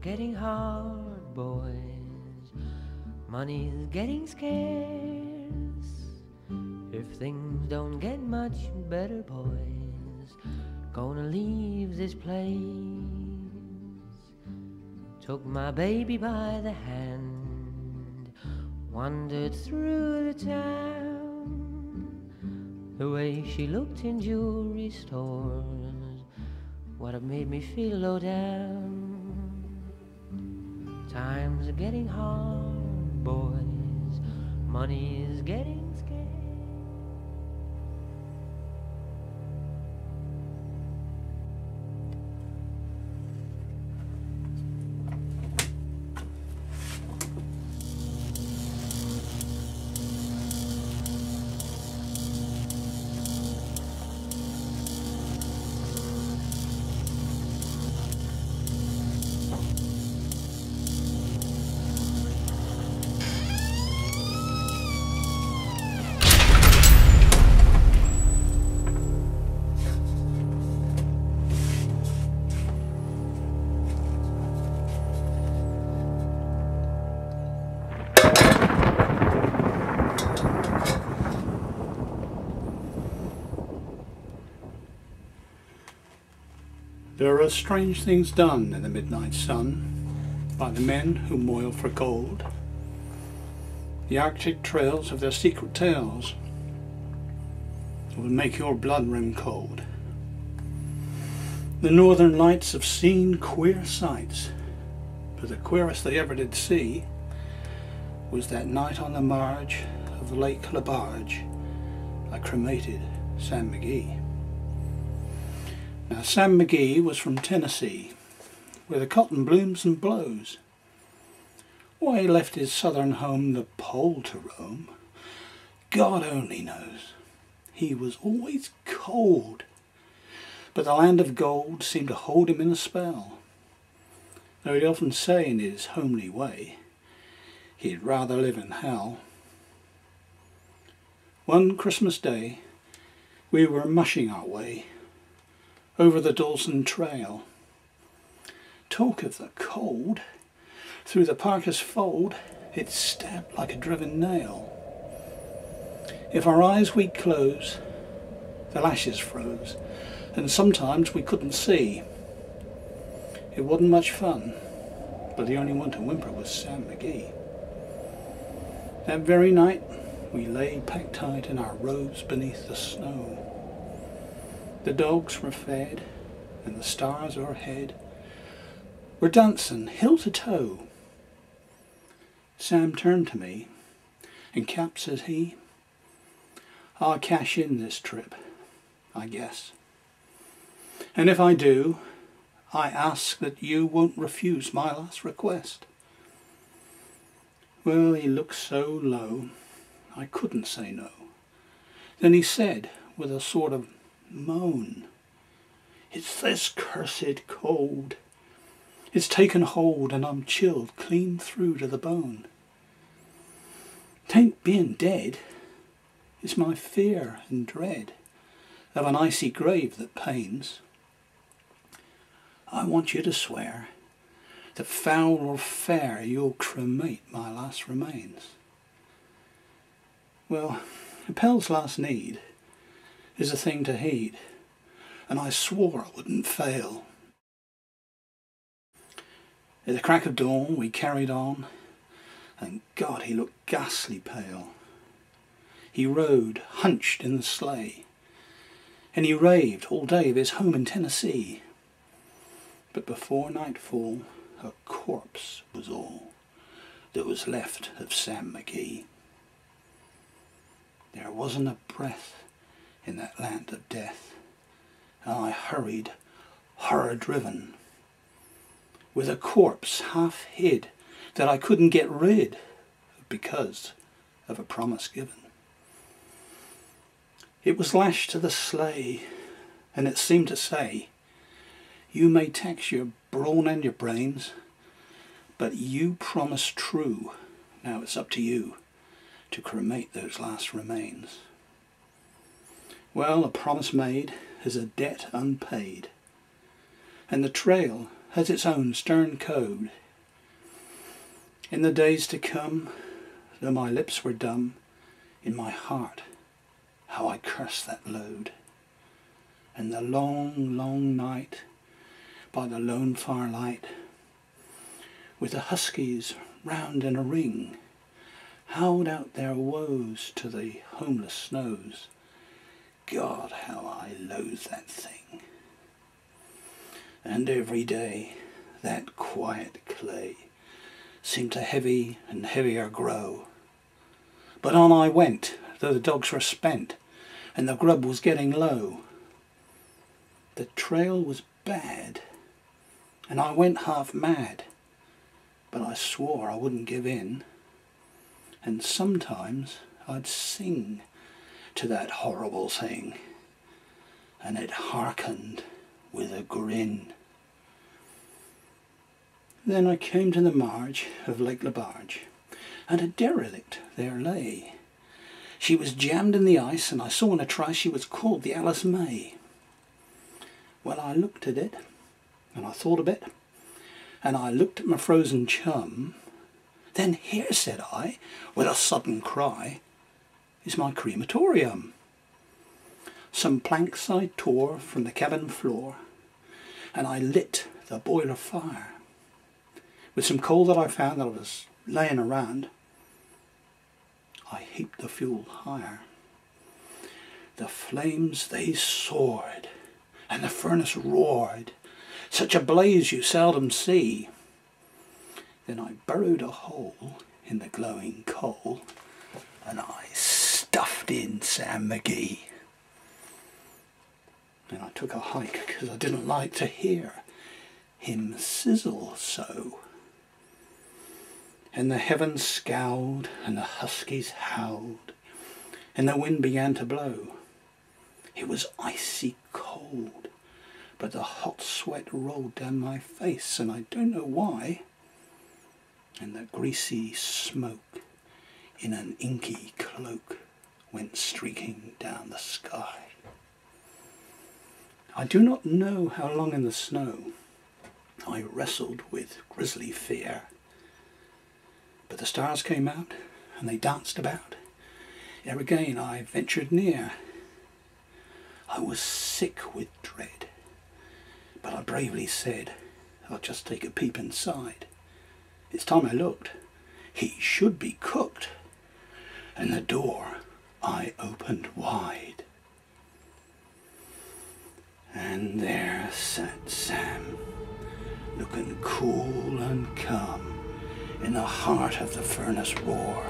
getting hard, boys. Money's getting scarce. If things don't get much better, boys, gonna leave this place. Took my baby by the hand, wandered through the town. The way she looked in jewelry stores would have made me feel low down. Times are getting hard, boys. Money is getting scarce. There are strange things done in the midnight sun by the men who moil for gold. The Arctic trails have their secret tales that will make your blood run cold. The northern lights have seen queer sights, but the queerest they ever did see was that night on the marge of Lake Labarge I cremated Sam McGee. Now, Sam McGee was from Tennessee, where the cotton blooms and blows. Why he left his southern home the pole to roam, God only knows. He was always cold, but the land of gold seemed to hold him in a spell. Though he'd often say in his homely way, he'd rather live in hell. One Christmas day, we were mushing our way over the Dawson Trail. Talk of the cold! Through the parka's fold it stabbed like a driven nail. If our eyes we'd close, the lashes froze, and sometimes we couldn't see. It wasn't much fun, but the only one to whimper was Sam McGee. That very night we lay packed tight in our robes beneath the snow. The dogs were fed, and the stars o'erhead were dancing hill to toe. Sam turned to me, and Cap, says he, I'll cash in this trip, I guess. And if I do, I ask that you won't refuse my last request. Well, he looked so low, I couldn't say no. Then he said, with a sort of moan, it's this cursed cold. It's taken hold and I'm chilled clean through to the bone. 'Tain't being dead, it's my fear and dread of an icy grave that pains. I want you to swear that foul or fair you'll cremate my last remains. Well, a pell's last need is a thing to heed, and I swore I wouldn't fail. At the crack of dawn we carried on, and God, he looked ghastly pale. He rode hunched in the sleigh, and he raved all day of his home in Tennessee. But before nightfall a corpse was all that was left of Sam McGee. There wasn't a breath in that land of death, and I hurried, horror-driven, with a corpse half hid that I couldn't get rid because of a promise given. It was lashed to the sleigh, and it seemed to say, you may tax your brawn and your brains, but you promised true. Now it's up to you to cremate those last remains. Well, a promise made is a debt unpaid, and the trail has its own stern code. In the days to come, though my lips were dumb, in my heart, how I curse that load. And the long, long night, by the lone firelight, with the huskies round in a ring, howled out their woes to the homeless snows. God, how I loathe that thing. And every day that quiet clay seemed to heavy and heavier grow. But on I went, though the dogs were spent, and the grub was getting low. The trail was bad, and I went half mad, but I swore I wouldn't give in. And sometimes I'd sing to that horrible thing, and it hearkened with a grin. Then I came to the marge of Lake Labarge, and a derelict there lay. She was jammed in the ice, and I saw in a trice she was called the Alice May. Well, I looked at it, and I thought a bit, and I looked at my frozen chum. Then here, said I, with a sudden cry, is my crematorium. Some planks I tore from the cabin floor, and I lit the boiler fire. With some coal that I found that was laying around, I heaped the fuel higher. The flames, they soared, and the furnace roared, such a blaze you seldom see. Then I burrowed a hole in the glowing coal, and I stuffed in Sam McGee. Then I took a hike, because I didn't like to hear him sizzle so. And the heavens scowled, and the huskies howled, and the wind began to blow. It was icy cold, but the hot sweat rolled down my face, and I don't know why. And the greasy smoke in an inky cloak went streaking down the sky. I do not know how long in the snow I wrestled with grisly fear, but the stars came out and they danced about ere again I ventured near. I was sick with dread, but I bravely said, I'll just take a peep inside. It's time I looked. He should be cooked. And the door I opened wide. And there sat Sam, looking cool and calm in the heart of the furnace roar.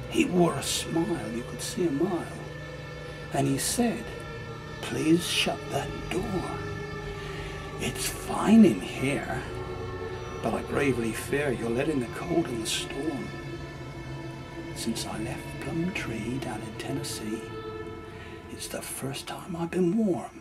He wore a smile you could see a mile, and he said, please shut that door. It's fine in here, but I gravely fear you're letting the cold and the storm. Since I left Plum Tree down in Tennessee, it's the first time I've been warm.